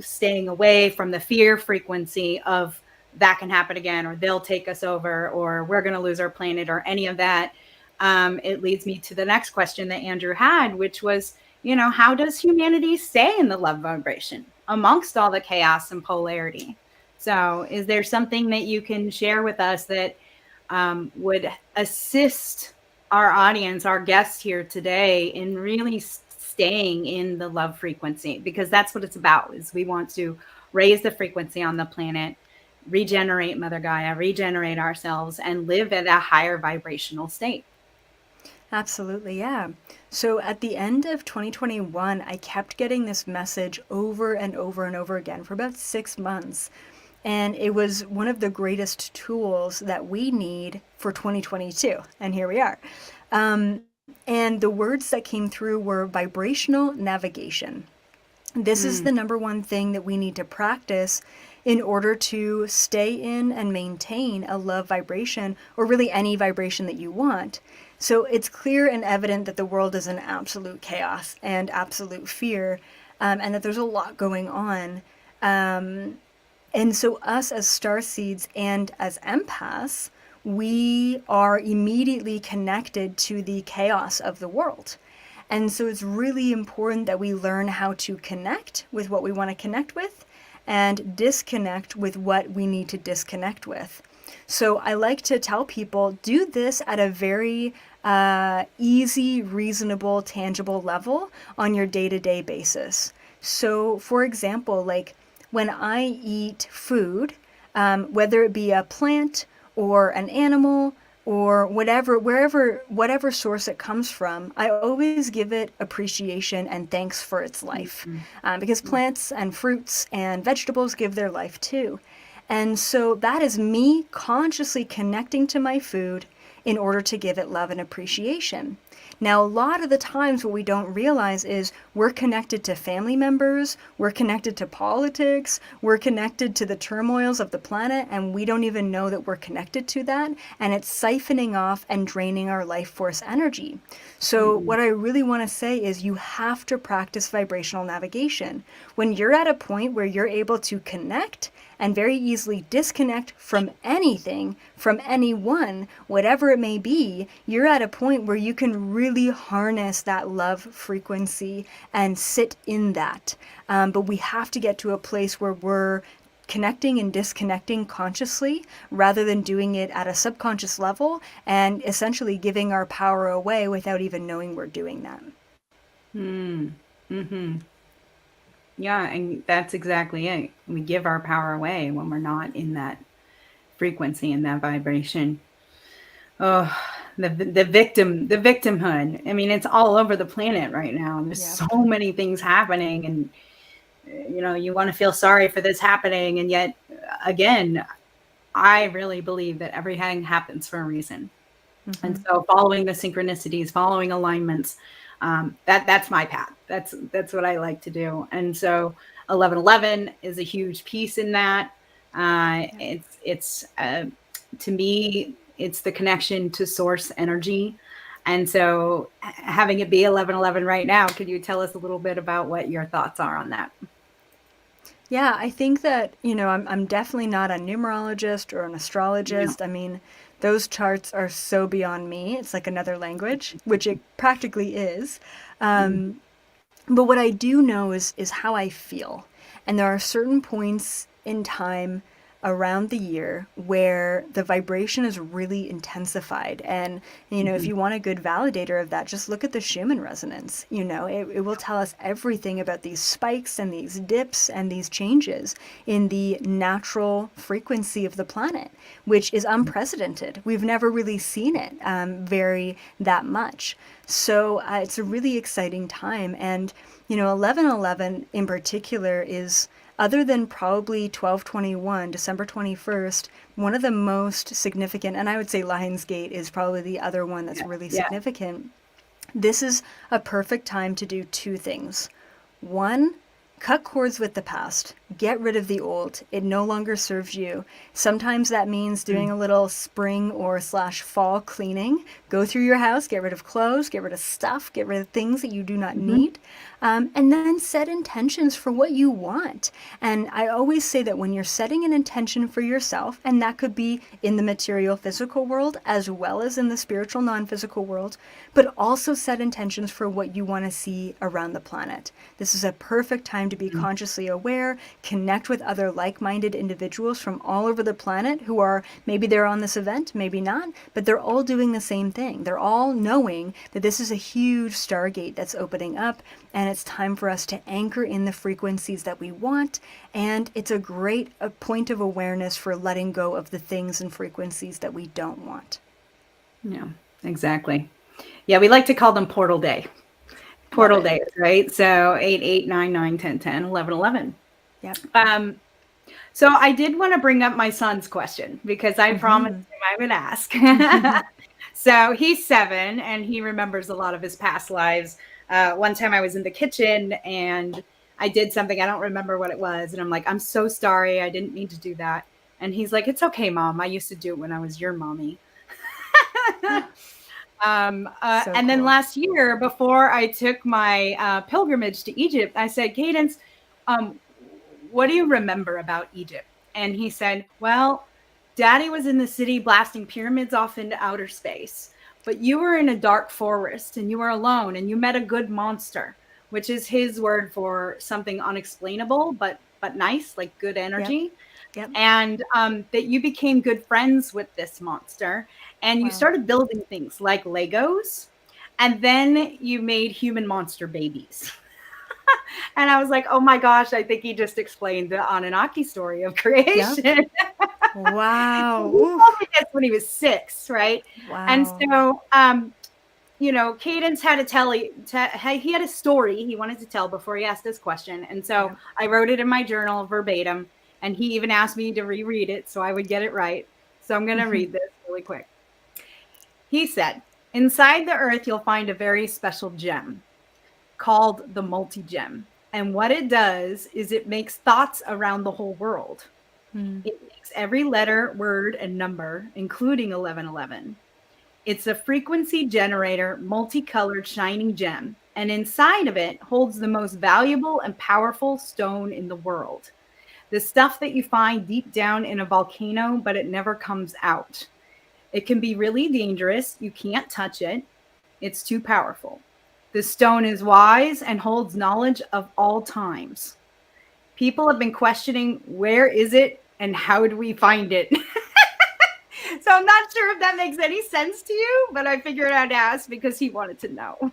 staying away from the fear frequency of that can happen again, or they'll take us over, or we're going to lose our planet, or any of that, it leads me to the next question that Andrew had, which was, how does humanity stay in the love vibration amongst all the chaos and polarity? So, is there something that you can share with us that would assist our audience, our guests here today, in really staying in the love frequency? Because that's what it's about, is we want to raise the frequency on the planet, regenerate Mother Gaia, regenerate ourselves, and live at a higher vibrational state. Absolutely, yeah. So at the end of 2021, I kept getting this message over and over and over again for about 6 months. And it was one of the greatest tools that we need for 2022. And here we are. Um, and the words that came through were vibrational navigation. This is Mm, the number one thing that we need to practice in order to stay in and maintain a love vibration, or really any vibration that you want. So it's clear and evident that the world is in absolute chaos and absolute fear, and that there's a lot going on. Um, and so, us as star seeds and as empaths, we are immediately connected to the chaos of the world. And so, it's really important that we learn how to connect with what we want to connect with and disconnect with what we need to disconnect with. So, I like to tell people do this at a very easy, reasonable, tangible level on your day to day basis. So, for example, like when I eat food, whether it be a plant or an animal or whatever, wherever, whatever source it comes from, I always give it appreciation and thanks for its mm, life. mm, Because mm. plants and fruits and vegetables give their life too. And so that is me consciously connecting to my food in order to give it love and appreciation. Now, a lot of the times what we don't realize is we're connected to family members, we're connected to politics, we're connected to the turmoils of the planet, and we don't even know that we're connected to that, and it's siphoning off and draining our life force energy. So, Mm-mm. what I really want to say is you have to practice vibrational navigation. When you're at a point where you're able to connect and very easily disconnect from anything, from anyone, whatever it may be, you're at a point where you can really harness that love frequency and sit in that. But we have to get to a place where we're connecting and disconnecting consciously rather than doing it at a subconscious level and essentially giving our power away without even knowing we're doing that. Mm. Hmm. Yeah, and that's exactly it. We give our power away when we're not in that frequency and that vibration. Oh, the victimhood. I mean, it's all over the planet right now. There's Yep. so many things happening, and you want to feel sorry for this happening, and yet, again, I really believe that everything happens for a reason. And Hmm. so, following the synchronicities, following alignments, that's my path. That's what I like to do. And so, 1111 is a huge piece in that. Yep. It's to me, it's the connection to source energy. And so, having it be 1111 right now, could you tell us a little bit about what your thoughts are on that? Yeah, I think that, I'm definitely not a numerologist or an Yeah. astrologist. I mean, those charts are so beyond me. It's like another language, which it practically is. Mhm. But what I do know is how I feel. And there are certain points in time around the year where the vibration is really intensified. And, if Mhm. you want a good validator of that, just look at the Schumann resonance. It will tell us everything about these spikes and these dips and these changes in the natural frequency of the planet, which is unprecedented. We've never really seen it vary that much. So it's a really exciting time. And, 1111 in particular is, other than probably 1221, December 21st, one of the most significant, and I would say Lionsgate is probably the other one that's Yeah. really Yeah. significant. This is a perfect time to do two things. One, cut cords with the past. Get rid of the old. It no longer serves you. Sometimes that means doing Mm. a little spring or slash fall cleaning. Go through your house, get rid of clothes, get rid of stuff, get rid of things that you do not Mhm. need, and then set intentions for what you want. And I always say that when you're setting an intention for yourself, and that could be in the material physical world as well as in the spiritual non-physical world, but also set intentions for what you want to see around the planet. This is a perfect time to be Mm. consciously aware, connect with other like-minded individuals from all over the planet who are, maybe they're on this event, maybe not, but they're all doing the same thing. They're all knowing that this is a huge stargate that's opening up, and it's time for us to anchor in the frequencies that we want. And it's a great point of awareness for letting go of the things and frequencies that we don't want. Yeah, exactly. Yeah, we like to call them portal day. Love Portal it. days, right? So 8, 8, 9, 9, 10, 10, 11, 11. Yep. Um, so I did want to bring up my son's question because I promised Mm-hmm. him I would ask. So he's 7 and he remembers a lot of his past lives. One time I was in the kitchen and I did something, I don't remember what it was. And I'm like, I'm so sorry. I didn't mean to do that. And he's like, it's okay, mom. I used to do it when I was your mommy. So And then cool. last year, before I took my pilgrimage to Egypt, I said, Cadence, um, what do you remember about Egypt? And he said, well, Daddy was in the city blasting pyramids off into outer space, but you were in a dark forest and you were alone and you met a good monster, which is his word for something unexplainable, but nice, like good Yep. energy. Yep. And that you became good friends with this monster and you Wow. started building things like Legos. And then you made human monster babies. And I was like, oh my gosh, I think he just explained the Anunnaki story of Yep. creation. Wow. He told me Oof. this when he was 6, right? And Wow. so, Cadence had to tell, he had a story he wanted to tell before he asked this question. And so Yep. I wrote it in my journal verbatim. And he even asked me to reread it so I would get it right. So I'm going to read this really quick. He said, inside the earth, you'll find a very special gem called the multi-gem. And what it does is it makes thoughts around the whole world. Hmm. It makes every letter, word, and number, including 1111. It's a frequency generator, multicolored shining gem, and inside of it holds the most valuable and powerful stone in the world. The stuff that you find deep down in a volcano, but it never comes out. It can be really dangerous. You can't touch it. It's too powerful. The stone is wise and holds knowledge of all times. People have been questioning where is it and how do we find it? So I'm not sure if that makes any sense to you, but I figured I'd ask because he wanted to know.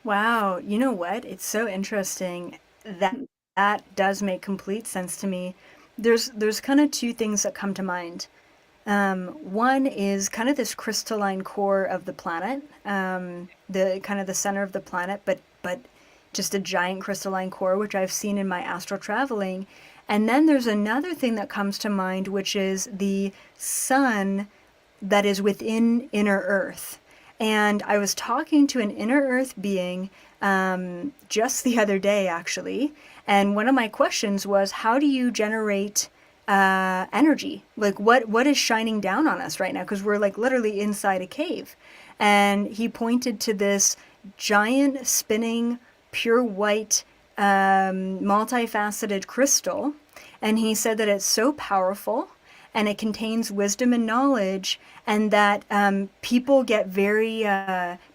Wow, you know what? It's so interesting that that does make complete sense to me. There's kind of two things that come to mind. One is kind of this crystalline core of the planet, the kind of the center of the planet, but just a giant crystalline core, which I've seen in my astral traveling. And then there's another thing that comes to mind, which is the sun that is within inner Earth. And I was talking to an inner Earth being just the other day, actually. And one of my questions was, how do you generate energy? Like, what is shining down on us right now? Because we're like literally inside a cave. And he pointed to this giant spinning pure white multifaceted crystal. And he said that it's so powerful and it contains wisdom and knowledge, and that people get very,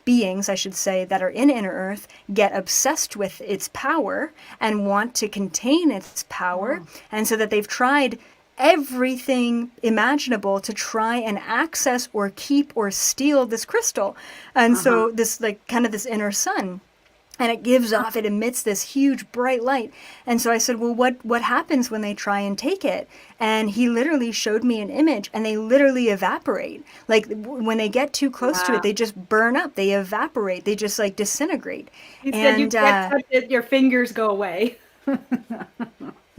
beings, I should say, that are in Inner Earth get obsessed with its power and want to contain its power. Oh, And so that they've tried everything imaginable to try and access or keep or steal this crystal. And uh-huh. so this, like, kind of this inner sun, and it gives off, it emits this huge bright light. And so I said, well, what happens when they try and take it? And he literally showed me an image, and they literally evaporate. Like, when they get too close to it, Wow. they just burn up, they evaporate, they just like disintegrate. You said you And can't touch it, your fingers go away.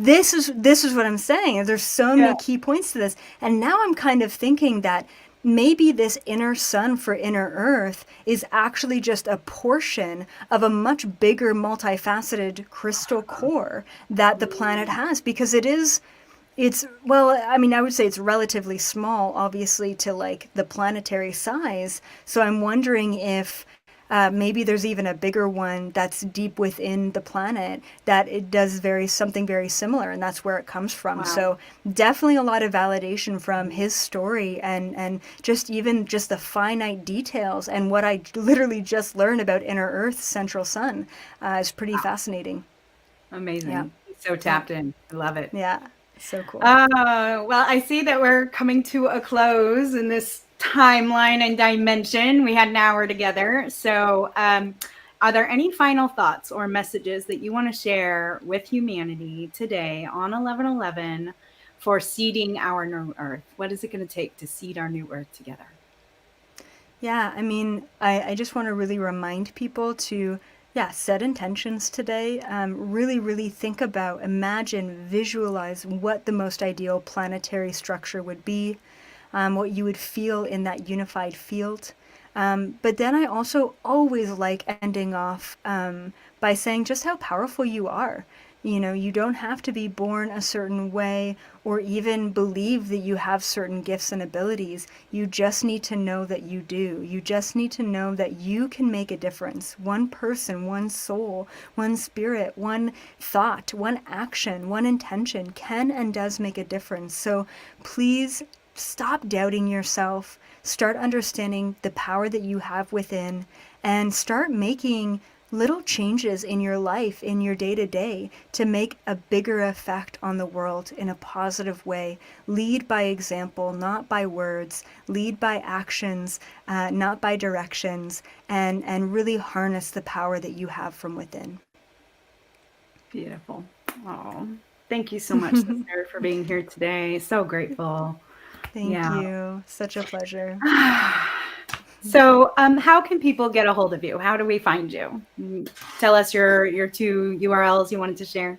this is what I'm saying. There's so Yeah. many key points to this. And now I'm kind of thinking that maybe this inner sun for inner earth is actually just a portion of a much bigger multifaceted crystal core that the planet has, because it's, well, I mean, I would say it's relatively small, obviously, to like the planetary size. So I'm wondering if maybe there's even a bigger one that's deep within the planet that it does something very similar, and that's where it comes from. Wow. So definitely a lot of validation from his story, and just even just the finite details and what I literally just learned about inner Earth, central sun, is pretty fascinating. Yeah, Amazing. So yeah, tapped in. I love it. yeah. So cool. Well, I see that we're coming to a close in this timeline and dimension. We had an hour together. So, are there any final thoughts or messages that you want to share with humanity today on 11/11 for seeding our new Earth? What is it going to take to seed our new Earth together? Yeah, I mean, I just want to really remind people to, yeah, set intentions today. Really, really think about, imagine, visualize what the most ideal planetary structure would be, what you would feel in that unified field. But then I also always like ending off by saying just how powerful you are. You know, you don't have to be born a certain way or even believe that you have certain gifts and abilities. You just need to know that you do. You just need to know that you can make a difference. One person, one soul, one spirit, one thought, one action, one intention can and does make a difference. So please stop doubting yourself. Start understanding the power that you have within, and start making little changes in your life, in your day to day, to make a bigger effect on the world in a positive way. Lead by example, not by words. Lead by actions, not by directions, and really harness the power that you have from within. Beautiful. Oh, thank you so much, sister, for being here today. So grateful. Thank Yeah. you. Such a pleasure. So, how can people get a hold of you? How do we find you? Tell us your two URLs you wanted to share.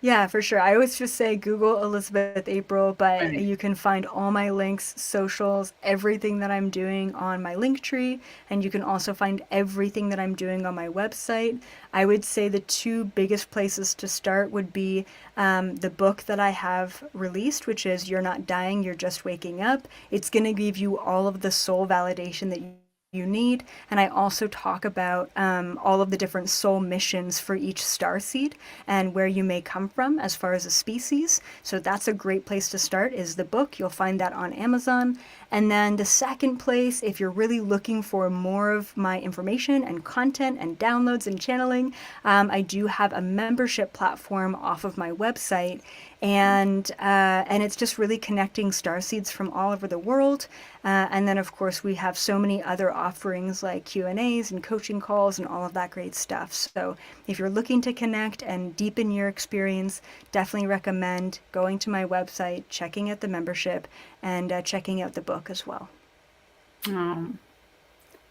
Yeah, for sure. I always just say Google Elizabeth April, but Right. you can find all my links, socials, everything that I'm doing on my link tree, and you can also find everything that I'm doing on my website. I would say the two biggest places to start would be the book that I have released, which is You're Not Dying, You're Just Waking Up. It's going to give you all of the soul validation that you need. And I also talk about all of the different soul missions for each star seed and where you may come from as far as a species. So that's a great place to start, is the book. You'll find that on Amazon. And then the second place, if you're really looking for more of my information and content and downloads and channeling, I do have a membership platform off of my website, and it's just really connecting star seeds from all over the world. And then, of course, we have so many other offerings like Q&As and coaching calls and all of that great stuff. So if you're looking to connect and deepen your experience, definitely recommend going to my website, checking out the membership, and checking out the book as well.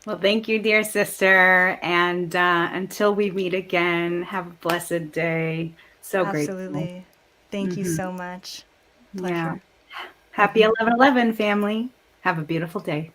Well, thank you, dear sister. And until we meet again, have a blessed day. So grateful. Absolutely. Thank you so much. Yeah. Pleasure. Happy 11/11, family. Have a beautiful day.